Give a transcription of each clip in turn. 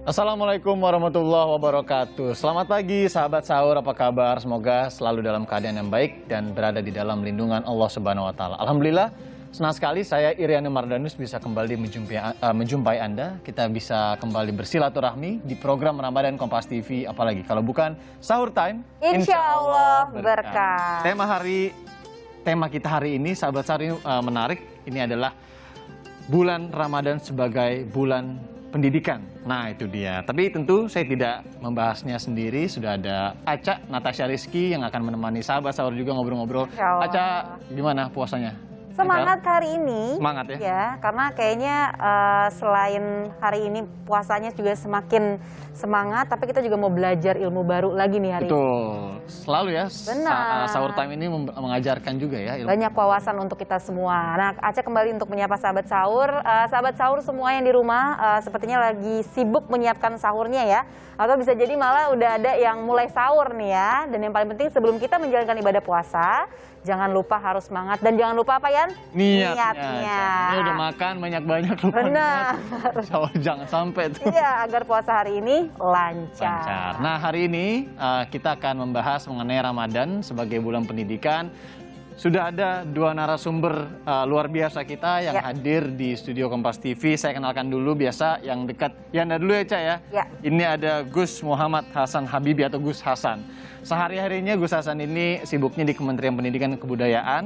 Assalamualaikum warahmatullahi wabarakatuh. Selamat pagi sahabat sahur, apa kabar? Semoga selalu dalam keadaan yang baik dan berada di dalam lindungan Allah Subhanahu wa taala. Alhamdulillah, senang sekali saya Iriana Mardanus bisa kembali menjumpai Anda. Kita bisa kembali bersilaturahmi di program Ramadan Kompas TV, apalagi kalau bukan Sahur Time. Insya Allah berkah. Tema kita hari ini, sahabat sahur, ini menarik. Ini adalah bulan Ramadan sebagai bulan pendidikan. Nah, itu dia. Tapi tentu saya tidak membahasnya sendiri. Sudah ada Aca Natasha Rizky yang akan menemani sahabat sahur juga ngobrol-ngobrol. Aca, gimana puasanya? Semangat hari ini. Semangat ya? Ya, karena kayaknya selain hari ini puasanya juga semakin semangat, tapi kita juga mau belajar ilmu baru lagi nih hari ini. Betul. Selalu ya, Sahur Time ini mengajarkan juga ya ilmu. Banyak wawasan untuk kita semua. Nah, Aca kembali untuk menyapa sahabat sahur. Sahabat sahur semua yang di rumah sepertinya lagi sibuk menyiapkan sahurnya ya. Atau bisa jadi malah udah ada yang mulai sahur nih ya. Dan yang paling penting sebelum kita menjalankan ibadah puasa, jangan lupa harus semangat. Dan jangan lupa apa ya? Niatnya. Ini udah makan banyak-banyak lupa. Benar. Jangan sampai tuh. Iya, agar puasa hari ini lancar. Nah, hari ini kita akan membahas mengenai Ramadan sebagai bulan pendidikan. Sudah ada dua narasumber luar biasa kita yang hadir di studio Kompas TV. Saya kenalkan dulu, biasa yang dekat. Yanda dulu ya, Ca ya. Ini ada Gus Muhammad Hasan Habibi atau Gus Hasan. Sehari-harinya Gus Hasan ini sibuknya di Kementerian Pendidikan dan Kebudayaan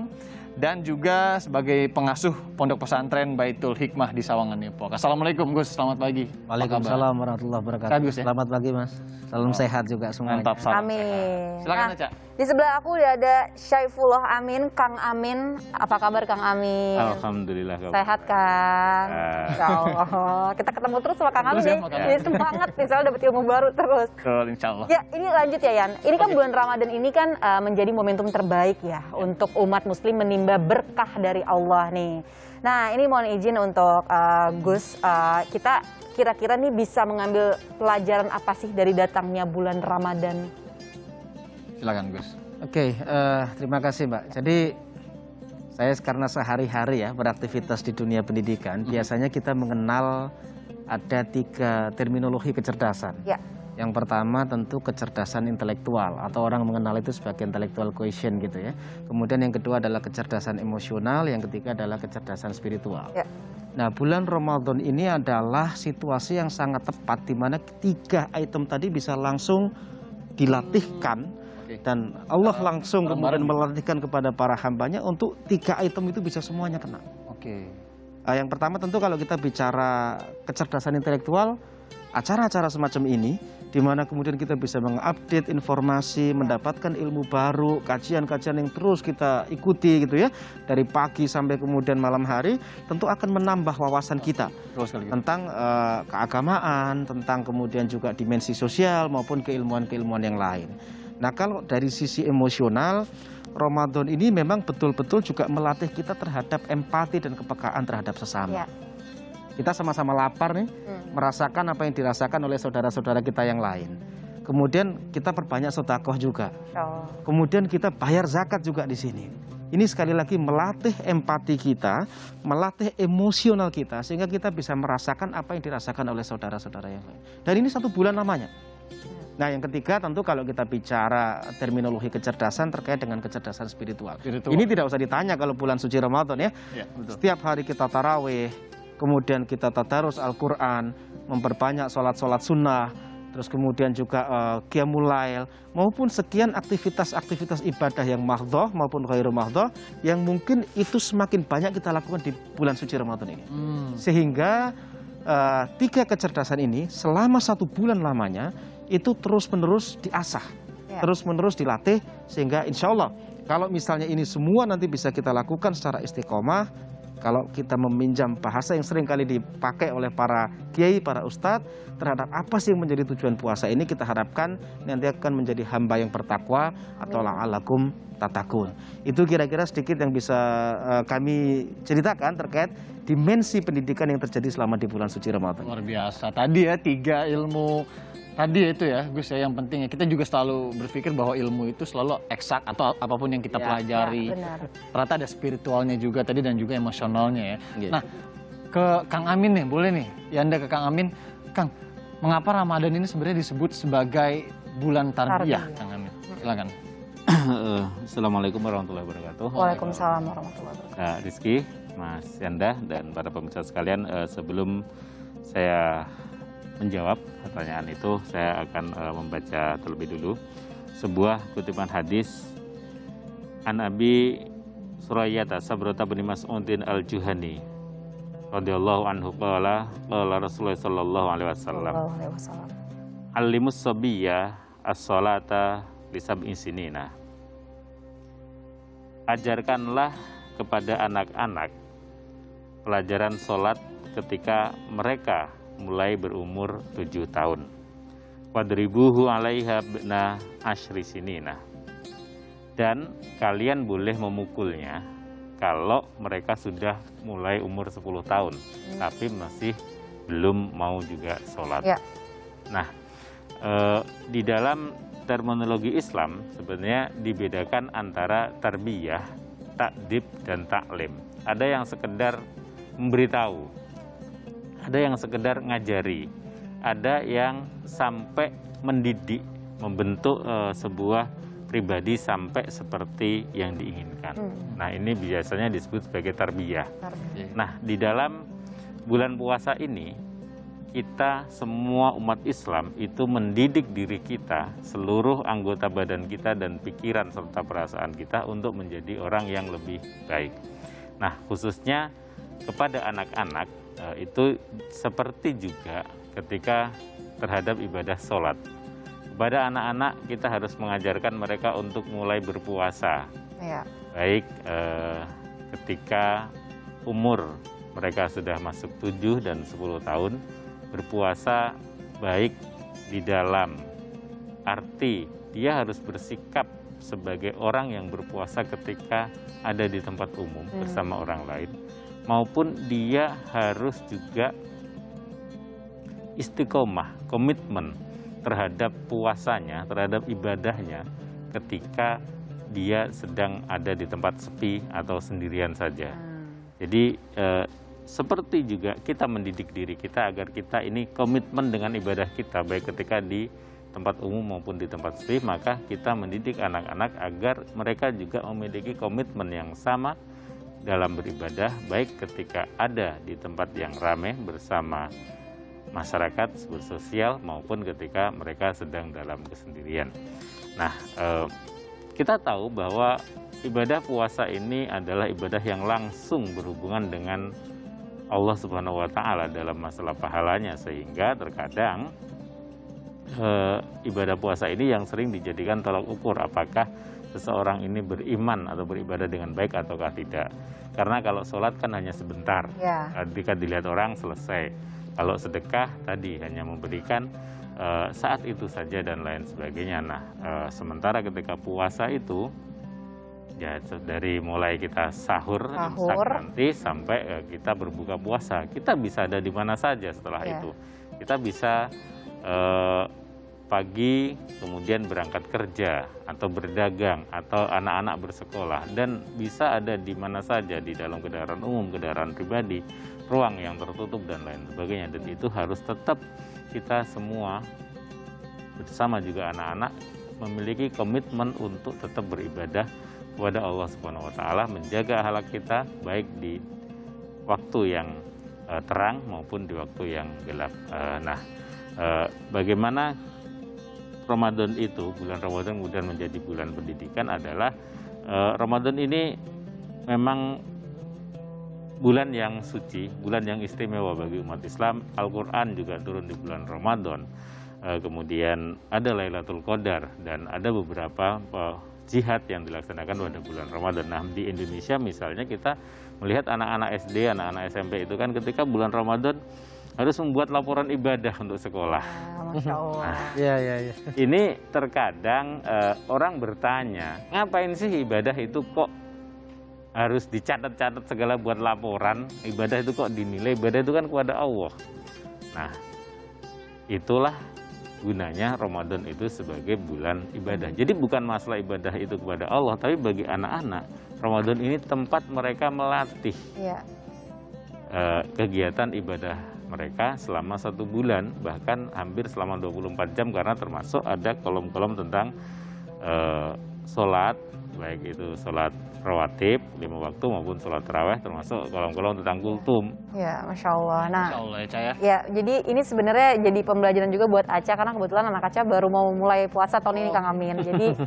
dan juga sebagai pengasuh Pondok Pesantren Baitul Hikmah di Sawangan, Depok. Assalamualaikum Gus, selamat pagi. Waalaikumsalam warahmatullahi wabarakatuh. Sehat, Gus, ya? Selamat pagi Mas. Salam sehat juga semuanya. Mantap, salam. Amin. Silakan Aca. Di sebelah aku udah ada Syaifullah Amin, Kang Amin. Apa kabar Kang Amin? Alhamdulillah. Sehat Kang. Insya Allah. Kita ketemu terus sama Kang Amin ya, nih. Jadi semangat nih, soalnya dapat ilmu baru terus. Betul, insya Allah. Ya, ini lanjut ya Yan. Ini kan bulan Ramadan ini kan menjadi momentum terbaik ya untuk umat muslim menimba berkah dari Allah nih. Nah, ini mohon izin untuk Gus, kita kira-kira nih bisa mengambil pelajaran apa sih dari datangnya bulan Ramadan? Silakan Gus. Oke, terima kasih Mbak. Jadi saya karena sehari-hari ya beraktivitas di dunia pendidikan, biasanya kita mengenal ada 3 terminologi kecerdasan. Ya. Yang pertama tentu kecerdasan intelektual atau orang mengenal itu sebagai intellectual quotient gitu ya. Kemudian yang kedua adalah kecerdasan emosional, yang ketiga adalah kecerdasan spiritual. Ya. Nah, bulan Ramadan ini adalah situasi yang sangat tepat di mana 3 item tadi bisa langsung dilatihkan dan Allah langsung kemudian melatihkan kepada para hambanya untuk 3 item itu bisa semuanya kena. Oke. Yang pertama tentu kalau kita bicara kecerdasan intelektual, acara-acara semacam ini di mana kemudian kita bisa mengupdate informasi, mendapatkan ilmu baru, kajian-kajian yang terus kita ikuti gitu ya, dari pagi sampai kemudian malam hari, tentu akan menambah wawasan kita tentang keagamaan, tentang kemudian juga dimensi sosial maupun keilmuan-keilmuan yang lain. Nah, kalau dari sisi emosional, Ramadan ini memang betul-betul juga melatih kita terhadap empati dan kepekaan terhadap sesama. Kita sama-sama lapar nih, merasakan apa yang dirasakan oleh saudara-saudara kita yang lain. Kemudian kita perbanyak sedekah juga. Kemudian kita bayar zakat juga di sini. Ini sekali lagi melatih empati kita, melatih emosional kita, sehingga kita bisa merasakan apa yang dirasakan oleh saudara-saudara yang lain. Dan ini 1 bulan lamanya. Nah, yang ketiga tentu kalau kita bicara terminologi kecerdasan terkait dengan kecerdasan spiritual. Ini tidak usah ditanya kalau bulan suci Ramadan ya. Setiap hari kita tarawih, kemudian kita tadarus Al-Quran, memperbanyak sholat-sholat sunnah, terus kemudian juga qiyamul lail, maupun sekian aktivitas-aktivitas ibadah yang mahdhah maupun ghairu mahdhah, yang mungkin itu semakin banyak kita lakukan di bulan suci Ramadan ini. Sehingga 3 kecerdasan ini selama 1 bulan lamanya, itu terus-menerus diasah, terus-menerus dilatih, sehingga insya Allah kalau misalnya ini semua nanti bisa kita lakukan secara istiqomah, kalau kita meminjam bahasa yang sering kali dipakai oleh para kiai, para ustadz, terhadap apa sih yang menjadi tujuan puasa ini, kita harapkan nanti akan menjadi hamba yang bertakwa atau la'alakum tatakun. Itu kira-kira sedikit yang bisa kami ceritakan terkait dimensi pendidikan yang terjadi selama di bulan suci Ramadan. Luar biasa. Tadi ya 3 ilmu tadi itu ya Gus ya, yang penting ya kita juga selalu berpikir bahwa ilmu itu selalu eksak atau apapun yang kita pelajari. Ternyata ada spiritualnya juga tadi dan juga emosionalnya ya. Nah, ke Kang Amin nih, boleh nih. Ya Anda ke Kang Amin. Kang, mengapa Ramadan ini sebenarnya disebut sebagai bulan tarbiyah, Tarbiyah. Kang Amin? Silakan. Assalamualaikum warahmatullahi wabarakatuh. Waalaikumsalam warahmatullahi wabarakatuh. Kak Rizky, Mas Yanda, dan para pemirsa sekalian, sebelum saya menjawab pertanyaan itu, saya akan membaca terlebih dulu sebuah kutipan hadis An Abi Surayyata Sabrata bin Mas'udin Al-Juhani radhiyallahu anhu qala Rasulullah sallallahu alaihi wasallam Sallallahu alaihi wasallam. Allimus sabiyya as-salata li sab'in sinina. Ajarkanlah kepada anak-anak pelajaran sholat ketika mereka mulai berumur 7 tahun. Wadribuhu alaiha bna asyri sinina. Dan kalian boleh memukulnya kalau mereka sudah mulai umur 10 tahun, tapi masih belum mau juga sholat. Ya. Nah, di dalam terminologi Islam sebenarnya dibedakan antara tarbiyah, takdib, dan taklim. Ada yang sekedar memberitahu, ada yang sekedar ngajari, ada yang sampai mendidik, membentuk sebuah pribadi sampai seperti yang diinginkan. Nah, ini biasanya disebut sebagai tarbiyah. Nah, di dalam bulan puasa ini, kita semua umat Islam itu mendidik diri kita, seluruh anggota badan kita dan pikiran serta perasaan kita untuk menjadi orang yang lebih baik. Nah, khususnya kepada anak-anak itu seperti juga ketika terhadap ibadah sholat. Kepada anak-anak kita harus mengajarkan mereka untuk mulai berpuasa. Ya. Baik ketika umur mereka sudah masuk 7 dan 10 tahun, berpuasa baik di dalam arti dia harus bersikap sebagai orang yang berpuasa ketika ada di tempat umum bersama orang lain, maupun dia harus juga istiqomah, komitmen terhadap puasanya, terhadap ibadahnya ketika dia sedang ada di tempat sepi atau sendirian saja. Jadi seperti juga kita mendidik diri kita agar kita ini komitmen dengan ibadah kita, baik ketika di tempat umum maupun di tempat sepi, maka kita mendidik anak-anak agar mereka juga memiliki komitmen yang sama dalam beribadah, baik ketika ada di tempat yang ramai bersama masyarakat bersosial maupun ketika mereka sedang dalam kesendirian. Nah, kita tahu bahwa ibadah puasa ini adalah ibadah yang langsung berhubungan dengan Allah Subhanahu wa Ta'ala dalam masalah pahalanya, sehingga terkadang ibadah puasa ini yang sering dijadikan tolak ukur apakah seseorang ini beriman atau beribadah dengan baik ataukah tidak. Karena kalau sholat kan hanya sebentar, ketika dilihat orang selesai. Kalau sedekah tadi hanya memberikan saat itu saja dan lain sebagainya. Nah, sementara ketika puasa itu ya dari mulai kita sahur imsak nanti sampai kita berbuka puasa, kita bisa ada di mana saja setelah itu. Kita bisa pagi kemudian berangkat kerja atau berdagang atau anak-anak bersekolah, dan bisa ada di mana saja, di dalam kendaraan umum, kendaraan pribadi, ruang yang tertutup dan lain sebagainya. Dan itu harus tetap kita semua bersama juga anak-anak memiliki komitmen untuk tetap beribadah kepada Allah Subhanahu wa Ta'ala, menjaga akhlak kita baik di waktu yang terang maupun di waktu yang gelap. Bagaimana Ramadan itu, bulan Ramadan kemudian menjadi bulan pendidikan adalah Ramadan ini memang bulan yang suci, bulan yang istimewa bagi umat Islam. Al-Quran juga turun di bulan Ramadan. Kemudian ada Lailatul Qadar dan ada beberapa jihad yang dilaksanakan pada bulan Ramadan. Nah, di Indonesia misalnya kita melihat anak-anak SD, anak-anak SMP itu kan ketika bulan Ramadan harus membuat laporan ibadah untuk sekolah. Masya Allah. Nah, ini terkadang orang bertanya, ngapain sih ibadah itu kok harus dicatat-catat segala buat laporan? Ibadah itu kok dinilai? Ibadah itu kan kepada Allah. Nah, itulah gunanya Ramadan itu sebagai bulan ibadah. Jadi bukan masalah ibadah itu kepada Allah, tapi bagi anak-anak Ramadan ini tempat mereka melatih kegiatan ibadah mereka selama 1 bulan, bahkan hampir selama 24 jam karena termasuk ada kolom-kolom tentang sholat, baik itu sholat rawatib 5 waktu maupun sholat tarawih, termasuk kolom-kolom tentang kultum. Ya, Masya Allah. Nah, Insya Allah ya, Ca ya. ya, jadi ini sebenarnya jadi pembelajaran juga buat Aca karena kebetulan anak Aca baru mau mulai puasa tahun ini Kang Amin. Jadi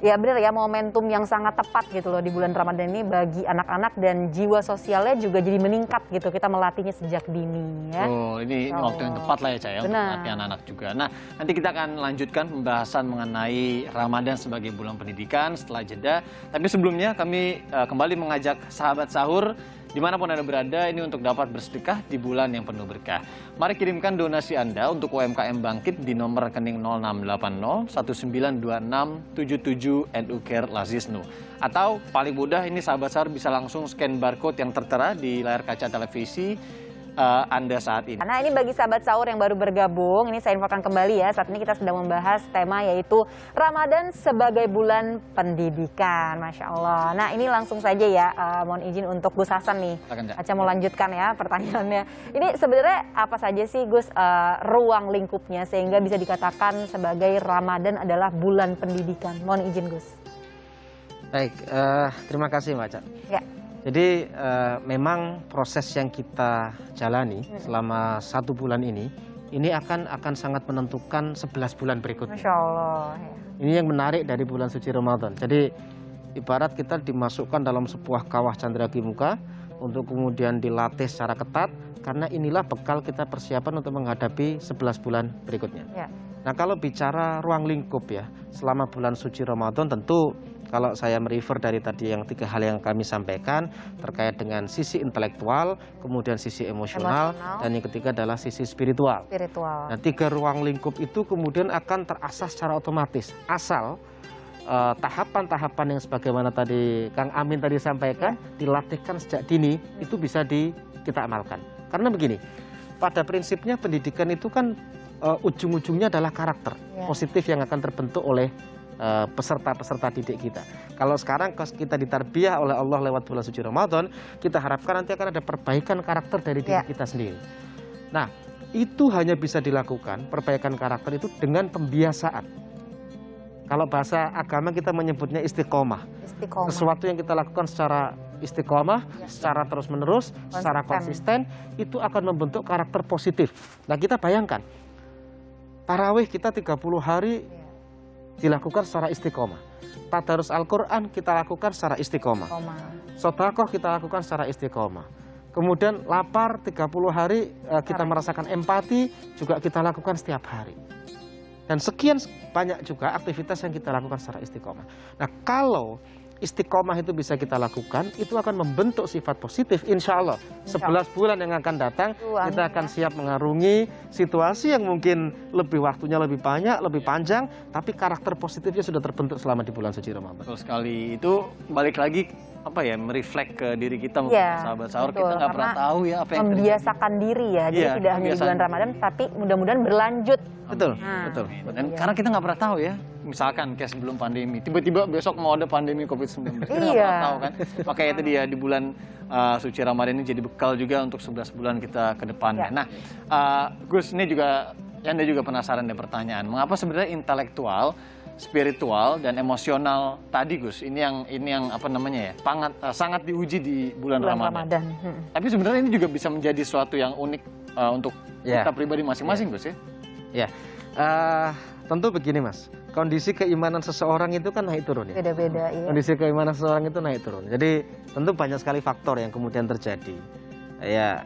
ya benar ya, momentum yang sangat tepat gitu loh di bulan Ramadan ini bagi anak-anak dan jiwa sosialnya juga jadi meningkat gitu. Kita melatihnya sejak dini ya. Oh, ini Insya waktu yang Allah. tepat lah ya, Ca ya, untuk Benar. melatih anak-anak juga. Nah, nanti kita akan lanjutkan pembahasan mengenai Ramadan sebagai bulan pendidikan setelah jeda. Tapi sebelumnya kami kembali mengajak sahabat sahur dimanapun Anda berada ini untuk dapat bersedekah di bulan yang penuh berkah. Mari kirimkan donasi Anda untuk UMKM Bangkit di nomor rekening 0680 1926 77 NU Care Lazisnu. Atau paling mudah ini sahabat sahur bisa langsung scan barcode yang tertera di layar kaca televisi Anda saat ini. Nah, ini bagi sahabat sahur yang baru bergabung, ini saya infokan kembali ya, saat ini kita sedang membahas tema yaitu Ramadan sebagai bulan pendidikan, Masya Allah. Nah, ini langsung saja ya, mohon izin untuk Gus Hasan nih. Silakan, Ca. Aca mau lanjutkan ya pertanyaannya. Ini sebenarnya apa saja sih Gus ruang lingkupnya sehingga bisa dikatakan sebagai Ramadan adalah bulan pendidikan? Mohon izin Gus. Baik, terima kasih Mbak Ca. Ya. Jadi memang proses yang kita jalani selama 1 bulan ini akan sangat menentukan 11 bulan berikutnya. Masya Allah. Ya. Ini yang menarik dari bulan suci Ramadan. Jadi ibarat kita dimasukkan dalam sebuah kawah candragi muka untuk kemudian dilatih secara ketat karena inilah bekal kita persiapan untuk menghadapi 11 bulan berikutnya. Ya. Nah, kalau bicara ruang lingkup ya, selama bulan suci Ramadan tentu kalau saya merefer dari tadi yang 3 hal yang kami sampaikan terkait dengan sisi intelektual, kemudian sisi emosional, dan yang ketiga adalah sisi spiritual. Spiritual. Nah, 3 ruang lingkup itu kemudian akan terasah secara otomatis asal tahapan-tahapan yang sebagaimana tadi Kang Amin tadi sampaikan dilatihkan sejak dini itu bisa kita amalkan. Karena begini, pada prinsipnya pendidikan itu kan ujung-ujungnya adalah karakter positif yang akan terbentuk oleh peserta-peserta didik kita. Kalau sekarang kita ditarbiyah oleh Allah lewat bulan suci Ramadan, kita harapkan nanti akan ada perbaikan karakter dari diri kita sendiri. Nah, itu hanya bisa dilakukan, perbaikan karakter itu dengan pembiasaan. Kalau bahasa agama kita menyebutnya istiqomah. Istiqomah. Sesuatu yang kita lakukan secara istiqomah, secara terus-menerus, secara konsisten, itu akan membentuk karakter positif. Nah, kita bayangkan, tarawih kita 30 hari dilakukan secara istiqomah. Tadarus Al-Quran kita lakukan secara istiqomah. Sedekah kita lakukan secara istiqomah. Kemudian lapar 30 hari kita merasakan empati juga kita lakukan setiap hari. Dan sekian banyak juga aktivitas yang kita lakukan secara istiqomah. Nah, kalau istiqomah itu bisa kita lakukan, itu akan membentuk sifat positif, insya Allah. 11 bulan yang akan datang, kita akan siap mengarungi situasi yang mungkin waktunya lebih banyak, lebih panjang, tapi karakter positifnya sudah terbentuk selama di bulan suci Ramadan. Betul sekali. Itu balik lagi mereflek ke diri kita, sahabat sahur. Betul, kita nggak pernah tahu ya apa yang membiasakan diri ya. Jadi tidak hanya di bulan Ramadan, tapi mudah-mudahan berlanjut. Betul, betul. Dan karena kita nggak pernah tahu ya, misalkan kayak sebelum pandemi, tiba-tiba besok mau ada pandemi COVID-19, kita nggak pernah tahu kan. Makanya itu dia di bulan suci Ramadan ini jadi bekal juga untuk 11 bulan kita ke depannya. Nah, Gus, ini juga Anda juga penasaran dengan pertanyaan, mengapa sebenarnya intelektual, spiritual dan emosional tadi Gus, ini yang apa namanya ya, sangat diuji di bulan Ramadan. Tapi sebenarnya ini juga bisa menjadi suatu yang unik untuk kita pribadi masing-masing Gus ya. Ya, tentu begini Mas, kondisi keimanan seseorang itu kan naik turun ya. Beda-beda ya. Kondisi keimanan seseorang itu naik turun. Jadi tentu banyak sekali faktor yang kemudian terjadi. Ya,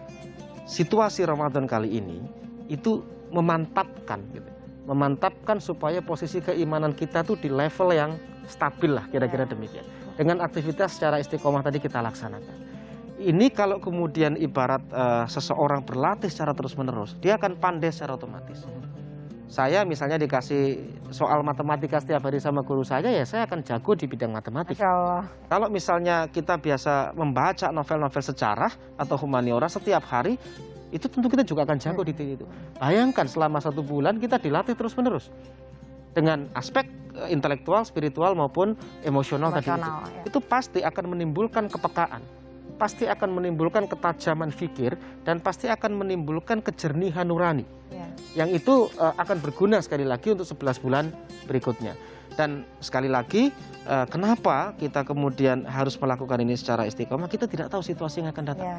situasi Ramadan kali ini itu memantapkan supaya posisi keimanan kita tuh di level yang stabil lah, kira-kira demikian. Dengan aktivitas secara istiqomah tadi kita laksanakan. Ini kalau kemudian ibarat seseorang berlatih secara terus-menerus, dia akan pandai secara otomatis. Saya misalnya dikasih soal matematika setiap hari sama guru saya, ya saya akan jago di bidang matematika. Masya Allah. Kalau misalnya kita biasa membaca novel-novel sejarah atau humaniora setiap hari, itu tentu kita juga akan jago di titik itu. Bayangkan selama 1 bulan kita dilatih terus-menerus dengan aspek intelektual, spiritual maupun emosional tadi itu. Itu pasti akan menimbulkan kepekaan. pasti akan menimbulkan ketajaman fikir dan pasti akan menimbulkan kejernihan nurani. Yang itu akan berguna sekali lagi untuk 11 bulan berikutnya. Dan sekali lagi, kenapa kita kemudian harus melakukan ini secara istiqomah? Kita tidak tahu situasi yang akan datang.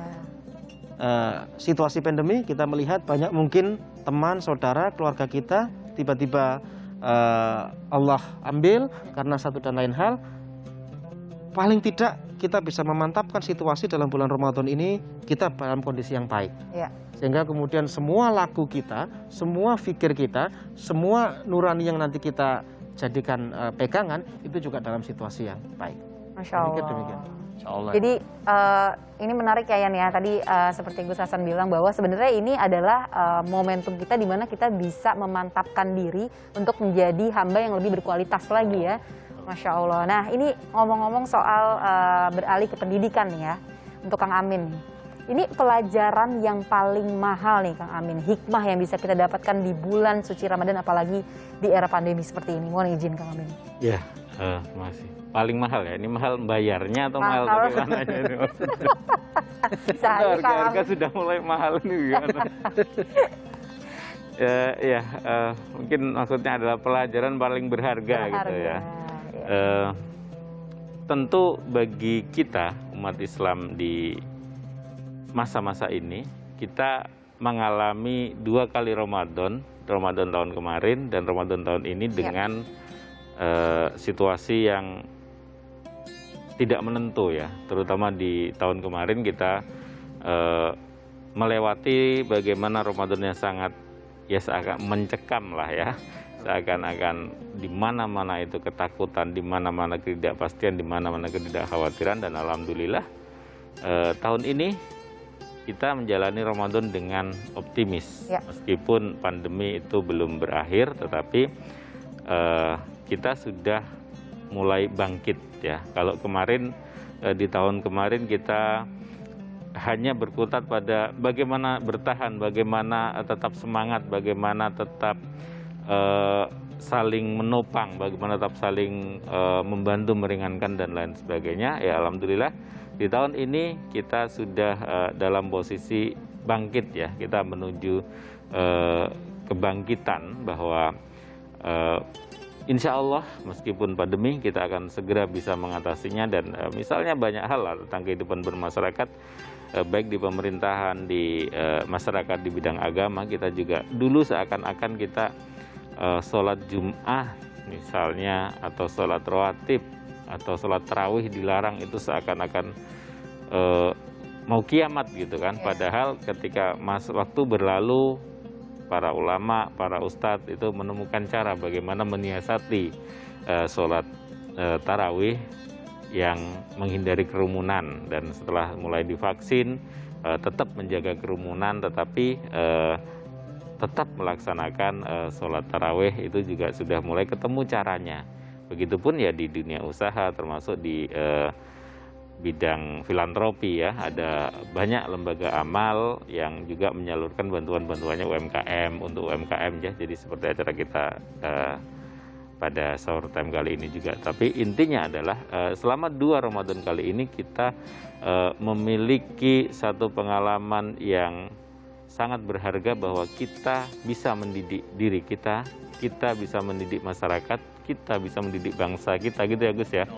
Situasi pandemi kita melihat banyak mungkin teman, saudara, keluarga kita tiba-tiba Allah ambil karena satu dan lain hal. Paling tidak kita bisa memantapkan situasi dalam bulan Ramadan ini kita dalam kondisi yang baik. Sehingga kemudian semua laku kita, semua fikir kita, semua nurani yang nanti kita jadikan pegangan itu juga dalam situasi yang baik. Masya Allah. Demikian. Insya Allah. Jadi ini menarik ya Yan ya. Tadi seperti Gus Hasan bilang bahwa sebenarnya ini adalah momentum kita di mana kita bisa memantapkan diri untuk menjadi hamba yang lebih berkualitas lagi ya. Masya Allah. Nah ini ngomong-ngomong soal beralih ke pendidikan nih ya, untuk Kang Amin. Ini pelajaran yang paling mahal nih Kang Amin, hikmah yang bisa kita dapatkan di bulan suci Ramadan apalagi di era pandemi seperti ini. Mohon izin Kang Amin. Ya, masih. Paling mahal ya, ini mahal bayarnya atau mahal bagaimana ini maksudnya? Harga sudah mulai mahal ini gimana? Mungkin maksudnya adalah pelajaran paling berharga gitu ya. Tentu bagi kita umat Islam di masa-masa ini kita mengalami 2 kali Ramadan tahun kemarin dan Ramadan tahun ini dengan situasi yang tidak menentu ya, terutama di tahun kemarin kita melewati bagaimana Ramadan yang sangat seakan mencekam lah ya. Seakan-akan di mana-mana itu ketakutan, di mana-mana ketidakpastian, di mana-mana ketidakkhawatiran, dan alhamdulillah tahun ini kita menjalani Ramadan dengan optimis. Meskipun pandemi itu belum berakhir, tetapi kita sudah mulai bangkit ya. Kalau kemarin di tahun kemarin kita hanya berkutat pada bagaimana bertahan, bagaimana tetap semangat, bagaimana tetap saling menopang, bagaimana tetap saling membantu, meringankan dan lain sebagainya. Ya alhamdulillah di tahun ini kita sudah dalam posisi bangkit ya. Kita menuju kebangkitan bahwa insya Allah meskipun pandemi kita akan segera bisa mengatasinya, dan misalnya banyak hal lah tentang kehidupan bermasyarakat, baik di pemerintahan, di masyarakat, di bidang agama. Kita juga dulu seakan-akan kita sholat Jum'ah misalnya, atau sholat rawatib, atau sholat tarawih dilarang, itu seakan-akan mau kiamat gitu kan. Padahal ketika waktu berlalu, para ulama, para ustadz itu menemukan cara bagaimana menyiasati sholat tarawih yang menghindari kerumunan. Dan setelah mulai divaksin, tetap menjaga kerumunan, tetapi tetap melaksanakan sholat tarawih itu juga sudah mulai ketemu caranya. Begitupun ya di dunia usaha, termasuk di bidang filantropi ya, ada banyak lembaga amal yang juga menyalurkan bantuan-bantuannya UMKM untuk UMKM ya. Jadi seperti acara kita pada sahur time kali ini juga. Tapi intinya adalah selama 2 Ramadan kali ini kita memiliki satu pengalaman yang sangat berharga bahwa kita bisa mendidik diri kita bisa mendidik masyarakat, kita bisa mendidik bangsa kita gitu ya Gus ya.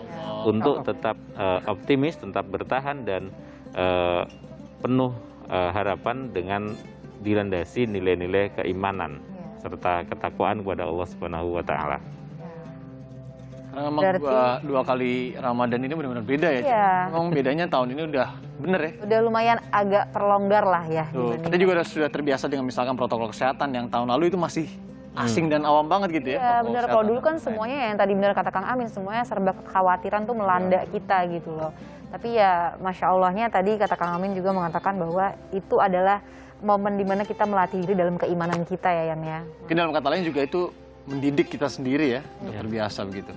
Untuk tetap optimis, tetap bertahan, dan penuh harapan dengan dilandasi nilai-nilai keimanan serta ketakwaan kepada Allah Subhanahu wa taala. Karena memang dua kali Ramadan ini benar-benar beda ya. Memang bedanya tahun ini udah bener ya. Udah lumayan agak terlonggar lah ya. Kita juga sudah terbiasa dengan misalkan protokol kesehatan yang tahun lalu itu masih asing dan awam banget gitu ya. Iya benar, kalau dulu kan semuanya yang tadi benar kata Kang Amin, semuanya serba kekhawatiran tuh melanda kita gitu loh. Tapi ya Masya Allahnya tadi kata Kang Amin juga mengatakan bahwa itu adalah momen dimana kita melatih diri dalam keimanan kita ya Yan ya. Mungkin dalam kata lain juga itu mendidik kita sendiri ya, untuk terbiasa begitu.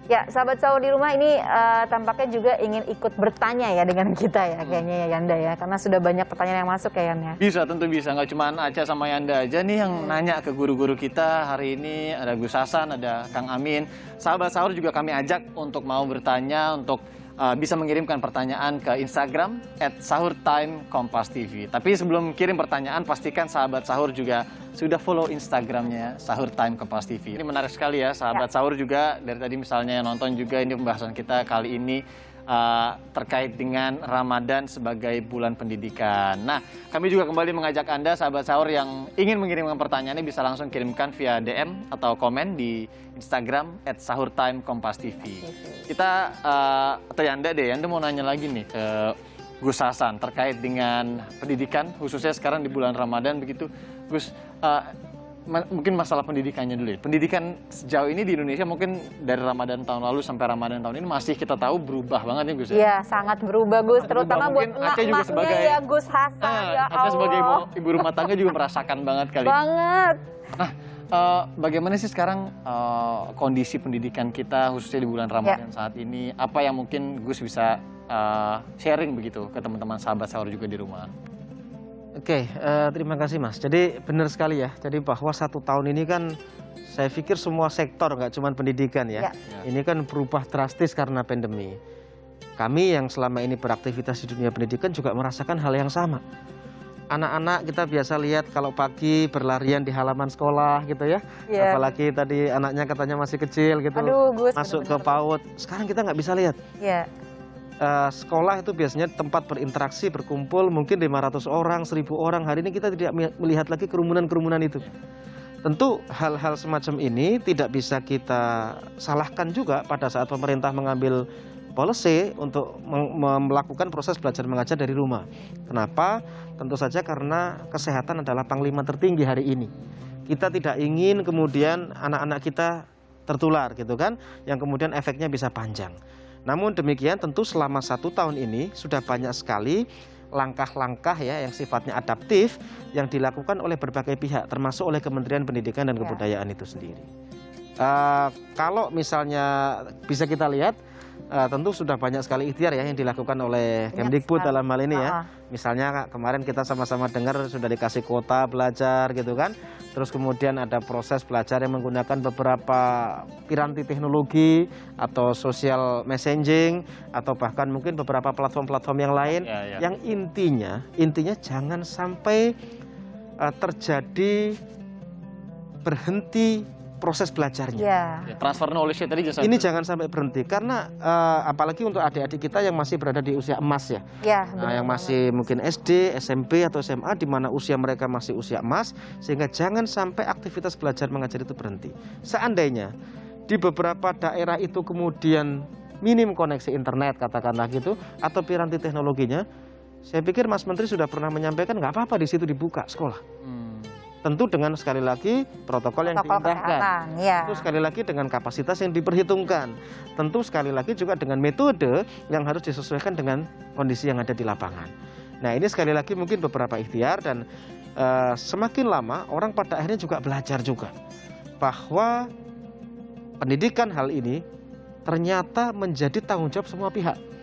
Ya, sahabat sahur di rumah ini tampaknya juga ingin ikut bertanya ya dengan kita ya kayaknya ya Yanda ya. Karena sudah banyak pertanyaan yang masuk ya Yan ya. Bisa, tentu bisa. Nggak cuma Aca sama Yanda aja nih yang nanya ke guru-guru kita hari ini. Ada Gus Hasan, ada Kang Amin. Sahabat sahur juga kami ajak untuk mau bertanya, untuk bisa mengirimkan pertanyaan ke Instagram @sahurtimekompastv. Tapi sebelum kirim pertanyaan, pastikan sahabat sahur juga sudah follow Instagramnya Sahur Time Kompas TV. Ini menarik sekali ya, sahabat sahur juga dari tadi misalnya yang nonton juga, ini pembahasan kita kali ini terkait dengan Ramadan sebagai bulan pendidikan. Nah, kami juga kembali mengajak Anda, sahabat sahur yang ingin mengirimkan pertanyaannya, bisa langsung kirimkan via DM atau komen di Instagram @sahurtimekompastv. Kita, atau ya Anda mau nanya lagi nih ke Gus Hasan terkait dengan pendidikan, khususnya sekarang di bulan Ramadan begitu. Gus, mungkin masalah pendidikannya dulu ya. Pendidikan sejauh ini di Indonesia mungkin dari Ramadan tahun lalu sampai Ramadan tahun ini masih kita tahu berubah banget ya Gus ya? Iya, sangat berubah Gus, terutama buat emak-emaknya ya Gus Hasan, ya Allah. Sebagai ibu rumah tangga juga merasakan banget kali. Banget. Nah, bagaimana sih sekarang kondisi pendidikan kita khususnya di bulan Ramadan saat ini? Apa yang mungkin Gus bisa sharing begitu ke teman-teman sahabat sahur juga di rumah? Oke, terima kasih Mas. Jadi benar sekali ya. Jadi bahwa 1 tahun ini kan saya pikir semua sektor, nggak cuma pendidikan ya. Ini kan berubah drastis karena pandemi. Kami yang selama ini beraktivitas di dunia pendidikan juga merasakan hal yang sama. Anak-anak kita biasa lihat kalau pagi berlarian di halaman sekolah gitu ya. Apalagi tadi anaknya katanya masih kecil gitu. Aduh, Gus, masuk ke PAUD. Sekarang kita nggak bisa lihat. Sekolah itu biasanya tempat berinteraksi, berkumpul mungkin 500 orang, 1000 orang. Hari ini kita tidak melihat lagi kerumunan-kerumunan itu. Tentu hal-hal semacam ini tidak bisa kita salahkan juga pada saat pemerintah mengambil policy untuk melakukan proses belajar mengajar dari rumah. Kenapa? Tentu saja karena kesehatan adalah panglima tertinggi hari ini. Kita tidak ingin kemudian anak-anak kita tertular gitu kan, yang kemudian efeknya bisa panjang. Namun demikian tentu selama 1 tahun ini sudah banyak sekali langkah-langkah ya yang sifatnya adaptif yang dilakukan oleh berbagai pihak, termasuk oleh Kementerian Pendidikan dan Kebudayaan itu sendiri. Kalau misalnya bisa kita lihat, tentu sudah banyak sekali ikhtiar ya yang dilakukan oleh Kemdikbud dalam hal ini ya. Misalnya kemarin kita sama-sama dengar sudah dikasih kuota belajar gitu kan. Terus kemudian ada proses belajar yang menggunakan beberapa piranti teknologi atau social messaging atau bahkan mungkin beberapa platform-platform yang lain yang intinya jangan sampai terjadi berhenti proses belajarnya. Transfer knowledge tadi ini jangan sampai berhenti karena apalagi untuk adik-adik kita yang masih berada di usia emas ya. Yang masih mungkin SD, SMP atau SMA di mana usia mereka masih usia emas, sehingga jangan sampai aktivitas belajar mengajar itu berhenti. Seandainya di beberapa daerah itu kemudian minim koneksi internet katakanlah gitu atau piranti teknologinya, saya pikir Mas Menteri sudah pernah menyampaikan nggak apa-apa di situ dibuka sekolah. Tentu dengan sekali lagi protokol yang diindahkan, tentu sekali lagi dengan kapasitas yang diperhitungkan, tentu sekali lagi juga dengan metode yang harus disesuaikan dengan kondisi yang ada di lapangan. Nah ini sekali lagi mungkin beberapa ikhtiar dan semakin lama orang pada akhirnya juga belajar juga bahwa pendidikan hal ini ternyata menjadi tanggung jawab semua pihak.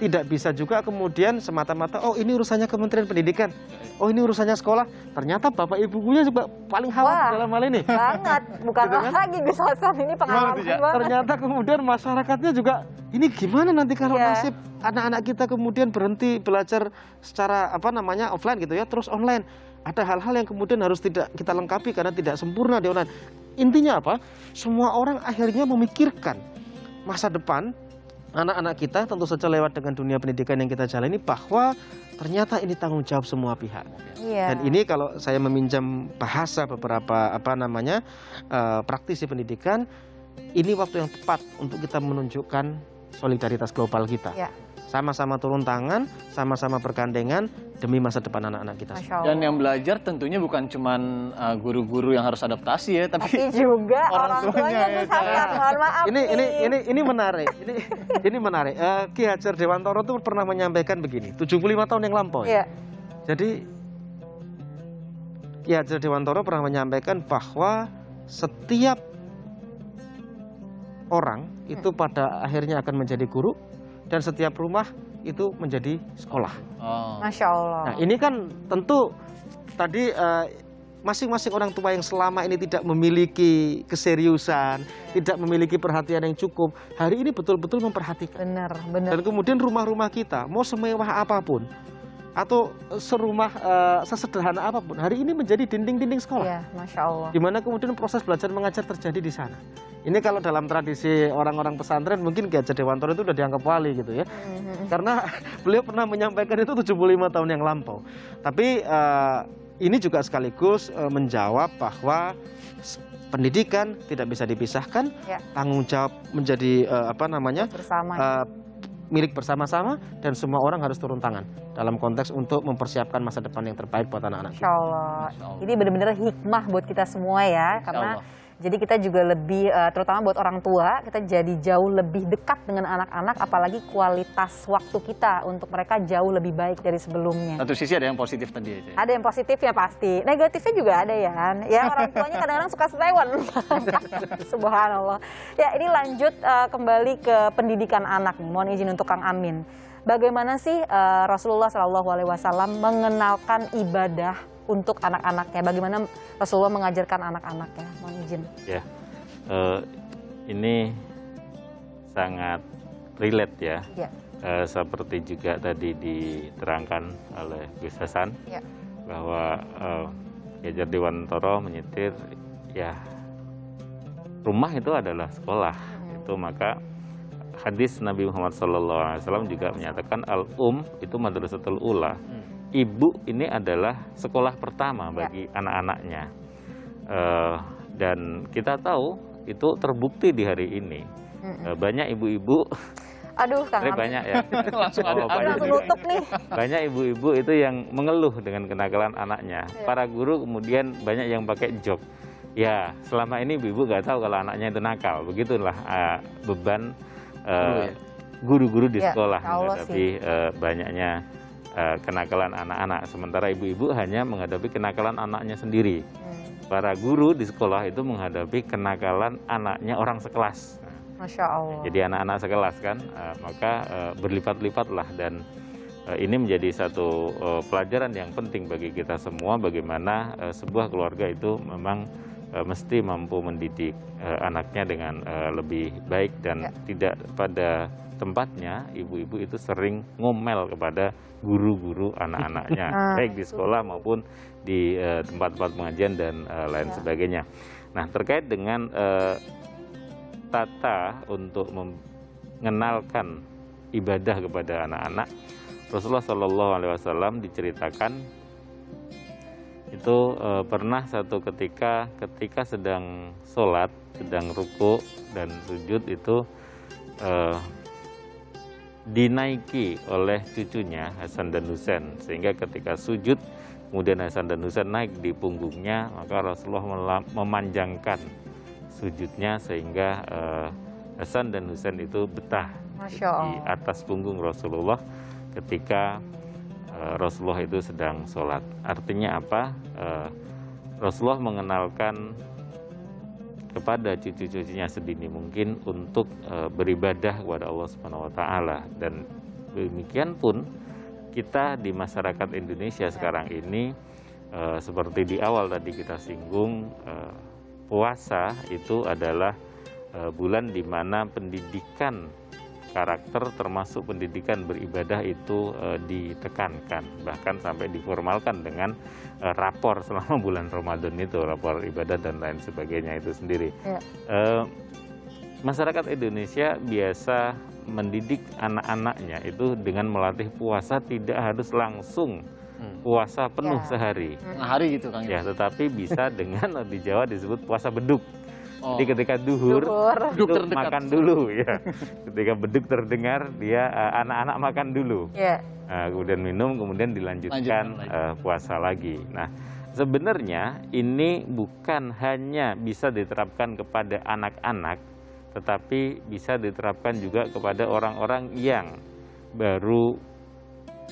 Tidak bisa juga kemudian semata-mata, oh ini urusannya Kementerian Pendidikan, oh ini urusannya sekolah. Ternyata Bapak Ibu gurunya juga paling khawatir dalam hal ini. Banget, bukan gitu kan? Lagi Gus Hasan, ini pengalaman banget. Ternyata kemudian masyarakatnya juga, ini gimana nanti kalau nasib anak-anak kita kemudian berhenti belajar secara offline gitu ya, terus online. Ada hal-hal yang kemudian harus tidak kita lengkapi karena tidak sempurna di online. Intinya apa? Semua orang akhirnya memikirkan masa depan anak-anak kita tentu saja lewat dengan dunia pendidikan yang kita jalani bahwa ternyata ini tanggung jawab semua pihak. Dan ini kalau saya meminjam bahasa beberapa praktisi pendidikan, ini waktu yang tepat untuk kita menunjukkan solidaritas global kita. Sama-sama turun tangan, sama-sama bergandengan demi masa depan anak-anak kita. Dan yang belajar tentunya bukan cuma guru-guru yang harus adaptasi ya, tapi juga orang tuanya. Mohon maaf. Ini menarik. Ini menarik. Ki Hajar Dewantoro itu pernah menyampaikan begini, 75 tahun yang lampau. Jadi Ki Hajar Dewantoro pernah menyampaikan bahwa setiap orang itu pada akhirnya akan menjadi guru. Dan setiap rumah itu menjadi sekolah. Masya Allah. Nah ini kan tentu tadi masing-masing orang tua yang selama ini tidak memiliki keseriusan, tidak memiliki perhatian yang cukup, hari ini betul-betul memperhatikan. Benar, benar. Dan kemudian rumah-rumah kita, mau semewah apapun, atau sesederhana apapun, hari ini menjadi dinding-dinding sekolah. Ya, Masya Allah. Di mana kemudian proses belajar mengajar terjadi di sana. Ini kalau dalam tradisi orang-orang pesantren mungkin Ki Hajar Dewantoro itu udah dianggap wali gitu ya. Karena beliau pernah menyampaikan itu 75 tahun yang lampau. Tapi ini juga sekaligus menjawab bahwa pendidikan tidak bisa dipisahkan, Ya. tanggung jawab menjadi Bersama. milik bersama-sama, dan semua orang harus turun tangan dalam konteks untuk mempersiapkan masa depan yang terbaik buat anak-anak. Masya Allah. Masya Allah. Ini benar-benar hikmah buat kita semua ya, Masya karena Allah. jadi kita juga lebih, terutama buat orang tua, kita jadi jauh lebih dekat dengan anak-anak, apalagi kualitas waktu kita untuk mereka jauh lebih baik dari sebelumnya. Satu sisi ada yang positif tadi aja. Ada yang positifnya pasti, negatifnya juga ada ya. Ya orang tuanya kadang-kadang suka setewan. Subhanallah. Ya ini lanjut kembali ke pendidikan anak nih. Mohon izin untuk Kang Amin. Bagaimana sih Rasulullah SAW mengenalkan ibadah untuk anak-anaknya? Bagaimana Rasulullah mengajarkan anak-anaknya? Mohon izin. Ya, ini sangat relate ya. Ya. Seperti juga tadi diterangkan oleh Gus Hasan, Ya. bahwa Ki Hajar Dewantoro menyetir ya rumah itu adalah sekolah. Itu maka hadis Nabi Muhammad SAW juga menyatakan itu madrasatul ula. Ibu ini adalah sekolah pertama bagi anak-anaknya. Dan kita tahu itu terbukti di hari ini. Banyak ibu-ibu, Aduh Kang Amin. banyak ya. Langsung ada. Langsung nutup nih. Banyak ibu-ibu itu yang mengeluh dengan kenakalan anaknya. Para guru kemudian banyak yang pakai jok. Ya, selama ini ibu-ibu nggak tahu kalau anaknya itu nakal. Begitulah beban guru-guru di Ya, sekolah Allah menghadapi banyaknya kenakalan anak-anak. Sementara ibu-ibu hanya menghadapi kenakalan anaknya sendiri. Para guru di sekolah itu menghadapi kenakalan anaknya orang sekelas. Masya Allah. Jadi anak-anak sekelas kan, maka berlipat-lipatlah, dan ini menjadi satu pelajaran yang penting bagi kita semua, bagaimana sebuah keluarga itu memang mesti mampu mendidik anaknya dengan lebih baik, dan tidak pada tempatnya ibu-ibu itu sering ngomel kepada guru-guru anak-anaknya, baik di sekolah maupun di tempat-tempat pengajian dan lain sebagainya. Nah, terkait dengan tata untuk mengenalkan ibadah kepada anak-anak, Rasulullah SAW diceritakan itu pernah satu ketika sedang sholat, sedang ruku dan sujud itu dinaiki oleh cucunya Hasan dan Husain, sehingga ketika sujud kemudian Hasan dan Husain naik di punggungnya, maka Rasulullah memanjangkan sujudnya sehingga Hasan dan Husain itu betah di atas punggung Rasulullah ketika Rasulullah itu sedang sholat. Artinya apa? Rasulullah mengenalkan kepada cucu-cucunya sedini mungkin untuk beribadah kepada Allah Subhanahu wa taala, dan demikian pun kita di masyarakat Indonesia sekarang ini seperti di awal tadi kita singgung, puasa itu adalah bulan di mana pendidikan karakter termasuk pendidikan beribadah itu ditekankan, bahkan sampai diformalkan dengan rapor selama bulan Ramadan itu, rapor ibadah dan lain sebagainya itu sendiri. Masyarakat Indonesia biasa mendidik anak-anaknya itu dengan melatih puasa, tidak harus langsung puasa penuh sehari. Hari gitu Kang. Ya, tetapi bisa dengan di Jawa disebut puasa beduk. Jadi ketika duhur itu makan dulu ya. Ketika beduk terdengar, dia anak-anak makan dulu. Kemudian minum, kemudian dilanjutkan puasa lagi. Nah, sebenarnya ini bukan hanya bisa diterapkan kepada anak-anak, tetapi bisa diterapkan juga kepada orang-orang yang baru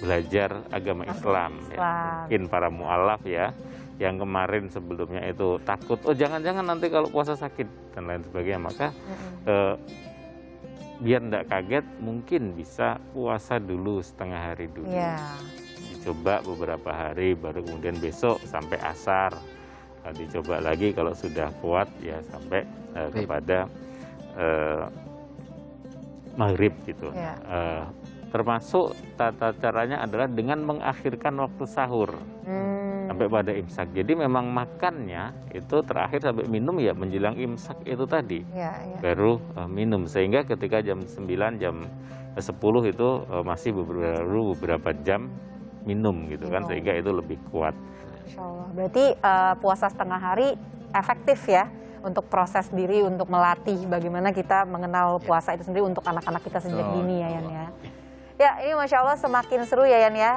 belajar agama Islam. Ya. Mungkin para mu'alaf ya, yang kemarin sebelumnya itu takut, oh jangan-jangan nanti kalau puasa sakit dan lain sebagainya, maka biar tidak kaget mungkin bisa puasa dulu setengah hari dulu. Dicoba beberapa hari, baru kemudian besok sampai asar, dicoba lagi kalau sudah kuat ya sampai kepada maghrib gitu. Ya. Termasuk tata caranya adalah dengan mengakhirkan waktu sahur sampai pada imsak. Jadi memang makannya itu terakhir sampai minum ya menjelang imsak itu tadi. Ya. Baru minum, sehingga ketika jam 9, jam 10 itu masih beberapa jam minum gitu kan, sehingga itu lebih kuat. Insya Allah. Berarti puasa setengah hari efektif ya untuk proses diri, untuk melatih bagaimana kita mengenal puasa itu sendiri untuk anak-anak kita sejak dini ya Yan ya. Ya, ini Masya Allah semakin seru ya Yan ya,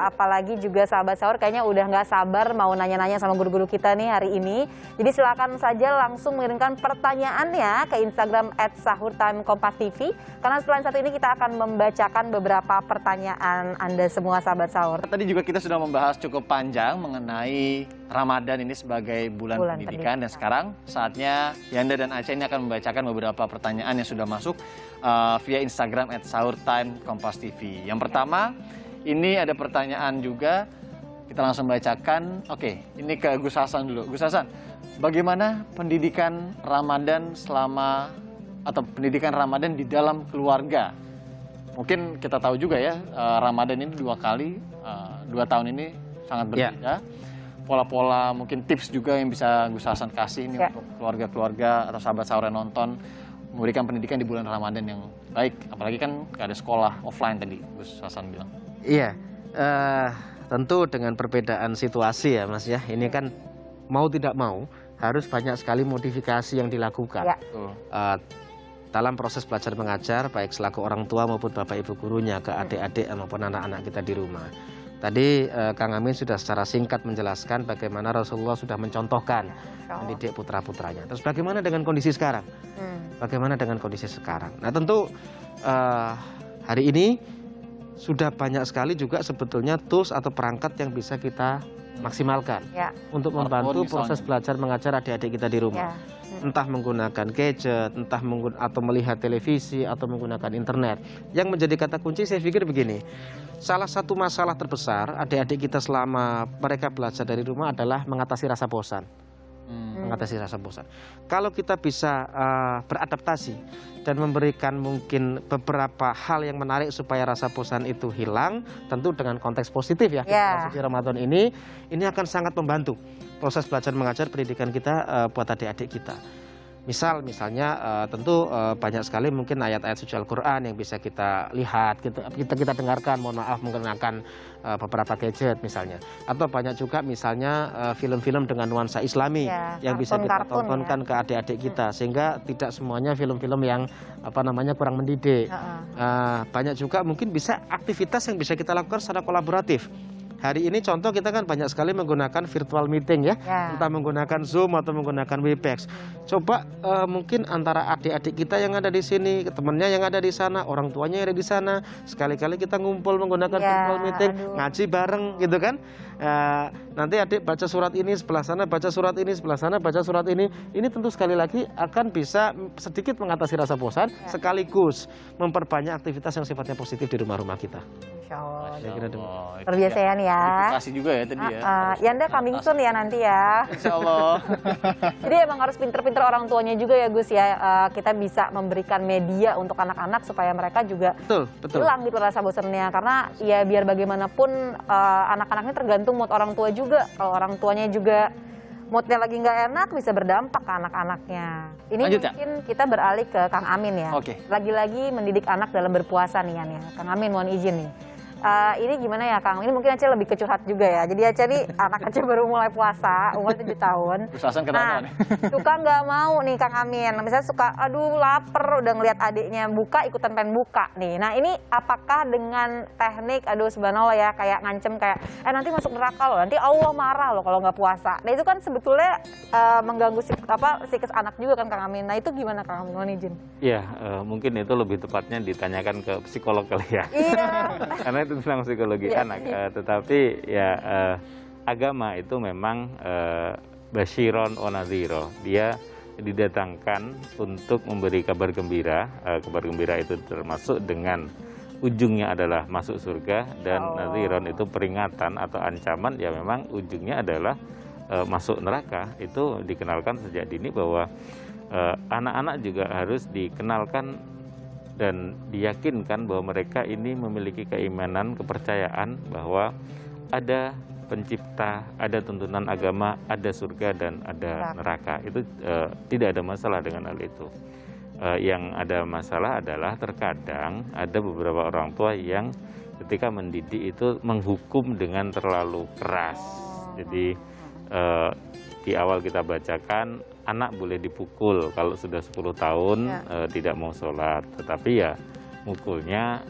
apalagi juga sahabat sahur kayaknya udah nggak sabar mau nanya-nanya sama guru-guru kita nih hari ini. Jadi silakan saja langsung mengirimkan pertanyaannya ke Instagram @sahurtimekompastv. Karena selain satu ini kita akan membacakan beberapa pertanyaan Anda semua sahabat sahur. Tadi juga kita sudah membahas cukup panjang mengenai Ramadan ini sebagai bulan pendidikan. Dan sekarang saatnya Yanda dan Aca ini akan membacakan beberapa pertanyaan yang sudah masuk via Instagram @sahurtimekompastv. Yang pertama, ini ada pertanyaan juga, kita langsung bacakan. Oke, ini ke Gus Hasan dulu. Gus Hasan, bagaimana pendidikan Ramadan pendidikan Ramadan di dalam keluarga? Mungkin kita tahu juga ya, Ramadan ini 2 kali, 2 tahun ini sangat berbeda. Pola-pola, mungkin tips juga yang bisa Gus Hasan kasih ini untuk keluarga-keluarga atau sahabat sahur yang nonton, memberikan pendidikan di bulan Ramadan yang baik, apalagi kan gak ada sekolah offline tadi Gus Hasan bilang. Iya, tentu dengan perbedaan situasi ya Mas ya, ini kan mau tidak mau harus banyak sekali modifikasi yang dilakukan. Ya. Dalam proses belajar mengajar, baik selaku orang tua maupun bapak ibu gurunya ke adik-adik maupun anak-anak kita di rumah. Tadi Kang Amin sudah secara singkat menjelaskan bagaimana Rasulullah sudah mencontohkan mendidik putra-putranya. Terus bagaimana dengan kondisi sekarang? Bagaimana dengan kondisi sekarang? Nah tentu hari ini sudah banyak sekali juga sebetulnya tools atau perangkat yang bisa kita maksimalkan untuk membantu proses belajar mengajar adik-adik kita di rumah. Entah menggunakan gadget, atau melihat televisi, atau menggunakan internet. Yang menjadi kata kunci saya pikir begini, salah satu masalah terbesar adik-adik kita selama mereka belajar dari rumah adalah mengatasi rasa bosan. Mengatasi rasa bosan. Kalau kita bisa beradaptasi dan memberikan mungkin beberapa hal yang menarik supaya rasa bosan itu hilang, tentu dengan konteks positif ya, di Ramadan ini akan sangat membantu proses belajar mengajar pendidikan kita buat adik-adik kita. Misalnya tentu banyak sekali mungkin ayat-ayat suci Al-Quran yang bisa kita lihat, kita dengarkan, mohon maaf menggunakan beberapa gadget misalnya. Atau banyak juga misalnya film-film dengan nuansa Islami yang bisa kita tontonkan ke adik-adik kita, sehingga tidak semuanya film-film yang kurang mendidik. Banyak juga mungkin bisa aktivitas yang bisa kita lakukan secara kolaboratif. Hari ini contoh kita kan banyak sekali menggunakan virtual meeting ya, entah menggunakan Zoom atau menggunakan Webex. Coba mungkin antara adik-adik kita yang ada di sini, temannya yang ada di sana, orang tuanya yang ada di sana, sekali-kali kita ngumpul menggunakan virtual meeting, ngaji bareng gitu kan. Nanti adik baca surat ini sebelah sana, baca surat ini sebelah sana, baca surat ini tentu sekali lagi akan bisa sedikit mengatasi rasa bosan, sekaligus memperbanyak aktivitas yang sifatnya positif di rumah-rumah kita. Insya Allah. Luar biasa ya nih ya. Edukasi juga ya tadi ya. Yanda coming soon ya nanti ya. Insya Allah. Jadi emang harus pinter-pinter orang tuanya juga ya Gus ya. Kita bisa memberikan media untuk anak-anak supaya mereka juga hilang gitu rasa bosannya. Karena ya biar bagaimanapun anak-anaknya tergantung mood orang tua juga. Kalau orang tuanya juga moodnya lagi nggak enak bisa berdampak ke anak-anaknya. Ini mungkin kita beralih ke Kang Amin ya. Lagi-lagi mendidik anak dalam berpuasa nih Yan ya. Kang Amin mohon izin nih. Ini gimana ya Kang? Ini mungkin Aceh lebih ke curhat juga ya. Jadi Aceh nih anak Aceh baru mulai puasa, umur 7 tahun. Nah, suka nggak mau nih Kang Amin. Misalnya suka, aduh lapar udah ngeliat adiknya buka, ikutan pengen buka nih. Nah ini apakah dengan teknik, aduh subhanallah ya, kayak ngancem kayak, nanti masuk neraka loh, nanti Allah marah loh kalau nggak puasa. Nah itu kan sebetulnya mengganggu psikis anak juga kan Kang Amin. Nah itu gimana Kang Amin? Mohon izin. Iya, mungkin itu lebih tepatnya ditanyakan ke psikolog kali ya. Iya. Karena itu tentang psikologi anak, tetapi ya agama itu memang basyiron wa nadhiro. Dia didatangkan untuk memberi kabar gembira. Kabar gembira itu termasuk dengan ujungnya adalah masuk surga, dan nadhiron itu peringatan atau ancaman, ya memang ujungnya adalah masuk neraka, itu dikenalkan sejak dini bahwa anak-anak juga harus dikenalkan dan diyakinkan bahwa mereka ini memiliki keimanan, kepercayaan bahwa ada pencipta, ada tuntunan agama, ada surga dan ada neraka. Itu tidak ada masalah dengan hal itu. Yang ada masalah adalah terkadang ada beberapa orang tua yang ketika mendidik itu menghukum dengan terlalu keras. Jadi di awal kita bacakan anak boleh dipukul kalau sudah 10 tahun tidak mau sholat, tetapi ya mukulnya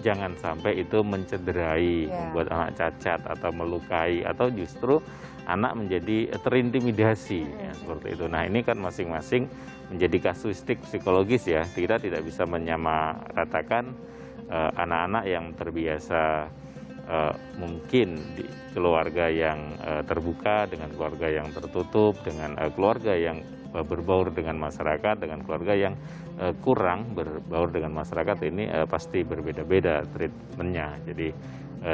jangan sampai itu mencederai, membuat anak cacat atau melukai, atau justru anak menjadi terintimidasi, ya, seperti itu. Nah ini kan masing-masing menjadi kasuistik psikologis ya, kita tidak bisa menyamaratakan anak-anak yang terbiasa mungkin di keluarga yang terbuka dengan keluarga yang tertutup, dengan keluarga yang berbaur dengan masyarakat, dengan keluarga yang kurang berbaur dengan masyarakat, ini pasti berbeda-beda treatmentnya. Jadi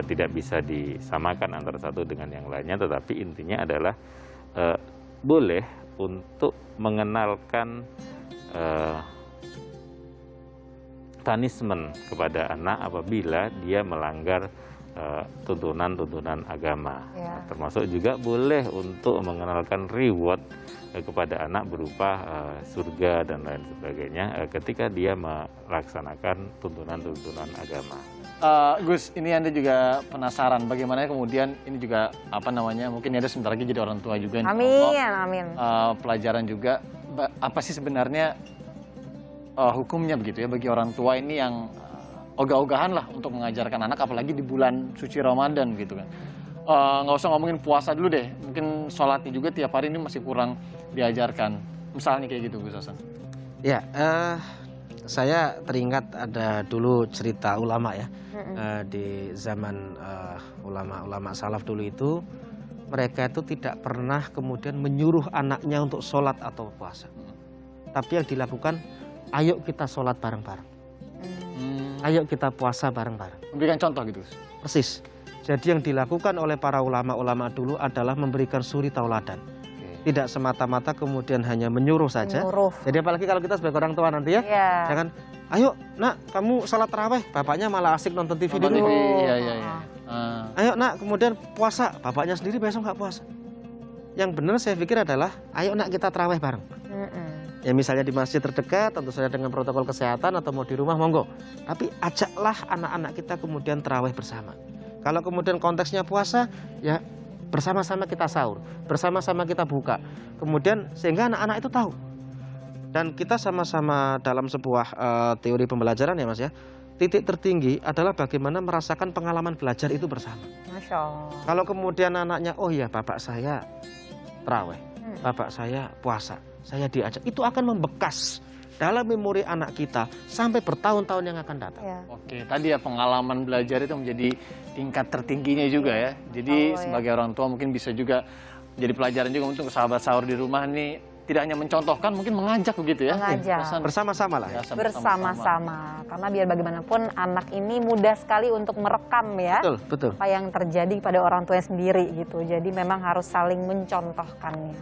tidak bisa disamakan antara satu dengan yang lainnya, tetapi intinya adalah boleh untuk mengenalkan punishment kepada anak apabila dia melanggar tuntunan-tuntunan agama. Termasuk juga boleh untuk mengenalkan reward kepada anak berupa surga dan lain sebagainya ketika dia melaksanakan tuntunan-tuntunan agama. Gus, ini Anda juga penasaran bagaimana kemudian ini juga mungkin ada sebentar lagi jadi orang tua juga. Amin. Pelajaran juga apa sih sebenarnya hukumnya begitu ya bagi orang tua ini yang ogah-ogahan lah untuk mengajarkan anak, apalagi di bulan suci Ramadan gitu kan. Nggak usah ngomongin puasa dulu deh, mungkin sholatnya juga tiap hari ini masih kurang diajarkan. Misalnya kayak gitu Gus Hasan. Ya, saya teringat ada dulu cerita ulama ya, di zaman ulama-ulama salaf dulu itu, mereka itu tidak pernah kemudian menyuruh anaknya untuk sholat atau puasa. Tapi yang dilakukan, ayo kita sholat bareng-bareng. Ayo kita puasa bareng-bareng. Memberikan contoh gitu. Persis. Jadi yang dilakukan oleh para ulama-ulama dulu adalah memberikan suri tauladan. Tidak semata-mata kemudian hanya menyuruh saja. Jadi apalagi kalau kita sebagai orang tua nanti ya, jangan, ayo nak kamu sholat tarawih, bapaknya malah asik nonton TV di rumah. Ayo nak kemudian puasa, bapaknya sendiri besok nggak puasa. Yang benar saya pikir adalah, ayo nak kita tarawih bareng. Ya misalnya di masjid terdekat, tentu saja dengan protokol kesehatan, atau mau di rumah monggo. Tapi ajaklah anak-anak kita kemudian tarawih bersama. Kalau kemudian konteksnya puasa, ya bersama-sama kita sahur, bersama-sama kita buka. Kemudian sehingga anak-anak itu tahu. Dan kita sama-sama dalam sebuah teori pembelajaran ya Mas ya, titik tertinggi adalah bagaimana merasakan pengalaman belajar itu bersama. Masya Allah. Kalau kemudian anaknya, oh iya bapak saya tarawih, bapak saya puasa, saya diajak, itu akan membekas dalam memori anak kita sampai bertahun-tahun yang akan datang. Oke, tadi ya pengalaman belajar itu menjadi tingkat tertingginya juga ya. Jadi sebagai orang tua mungkin bisa juga jadi pelajaran juga untuk sahabat sahur di rumah nih, tidak hanya mencontohkan, mungkin mengajak begitu ya. Mengajak. Bersama-sama lah ya. Bersama-sama. Karena biar bagaimanapun anak ini mudah sekali untuk merekam ya. Betul. Apa yang terjadi pada orang tuanya sendiri gitu. Jadi memang harus saling mencontohkannya.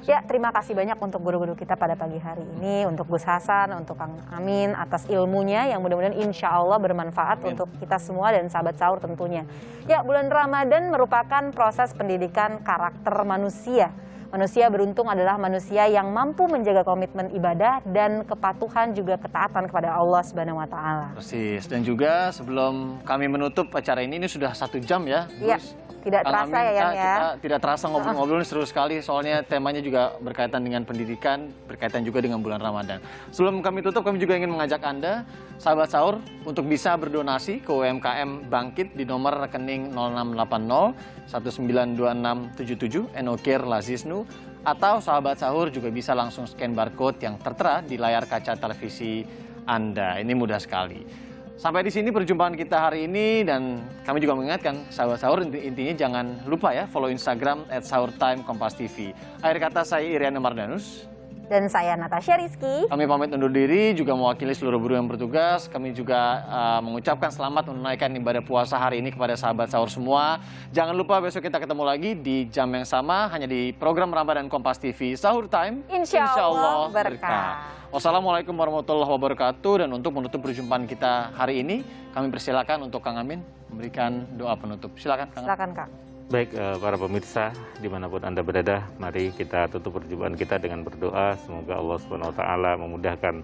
Ya, terima kasih banyak untuk guru-guru kita pada pagi hari ini, untuk Gus Hasan, untuk Kang Amin atas ilmunya yang mudah-mudahan insya Allah bermanfaat untuk kita semua dan sahabat sahur tentunya. Ya, bulan Ramadan merupakan proses pendidikan karakter manusia. Manusia beruntung adalah manusia yang mampu menjaga komitmen ibadah dan kepatuhan juga ketaatan kepada Allah Subhanahu wa taala. Persis. Dan juga sebelum kami menutup acara ini sudah 1 jam ya. Iya. Tidak terasa ya Yan ya. Kita tidak terasa ngobrol-ngobrol, seru sekali soalnya temanya juga berkaitan dengan pendidikan, berkaitan juga dengan bulan Ramadan. Sebelum kami tutup, kami juga ingin mengajak Anda, sahabat sahur, untuk bisa berdonasi ke UMKM Bangkit di nomor rekening 0680 192677 Enokir Lazisnu, atau sahabat sahur juga bisa langsung scan barcode yang tertera di layar kaca televisi Anda. Ini mudah sekali. Sampai di sini perjumpaan kita hari ini, dan kami juga mengingatkan sahabat sahur intinya jangan lupa ya follow Instagram @sahurtime Kompas TV. Akhir kata saya Iriana Mardanus. Dan saya Natasha Rizky. Kami pamit undur diri, juga mewakili seluruh guru yang bertugas. Kami juga mengucapkan selamat menunaikan ibadah puasa hari ini kepada sahabat sahur semua. Jangan lupa besok kita ketemu lagi di jam yang sama, hanya di program Ramadan Kompas TV Sahur Time. Insya Allah berkah. Wassalamualaikum warahmatullahi wabarakatuh. Dan untuk menutup perjumpaan kita hari ini, kami persilakan untuk Kang Amin memberikan doa penutup. Silakan Kang. Silakan Kak. Baik, para pemirsa dimanapun Anda berada, mari kita tutup perjumpaan kita dengan berdoa. Semoga Allah SWT memudahkan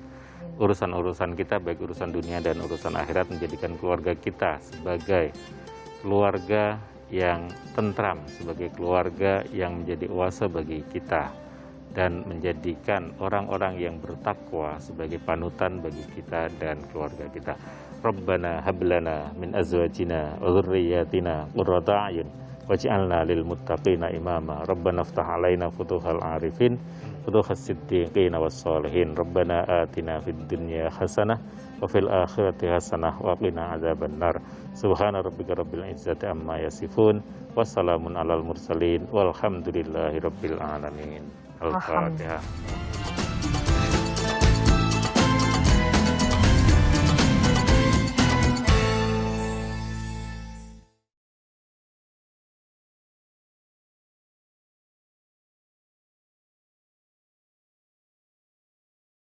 urusan-urusan kita, baik urusan dunia dan urusan akhirat, menjadikan keluarga kita sebagai keluarga yang tentram, sebagai keluarga yang menjadi oase bagi kita, dan menjadikan orang-orang yang bertakwa sebagai panutan bagi kita dan keluarga kita. Rabbana hablana min azwajina wa dhurriyyatina qurrata a'yun waj'alna lil muttaqina imama. Rabbana iftah 'alaina futuhal 'arifin futuhas siddiqina was sholihin. Rabbana atina fid dunya hasanah wa fil akhirati hasanah wa qina adzabannar. Subhana rabbika rabbil izzati amma yasifun. Wassalamun alal mursalin walhamdulillahi rabbil alamin. Al-Fatihah.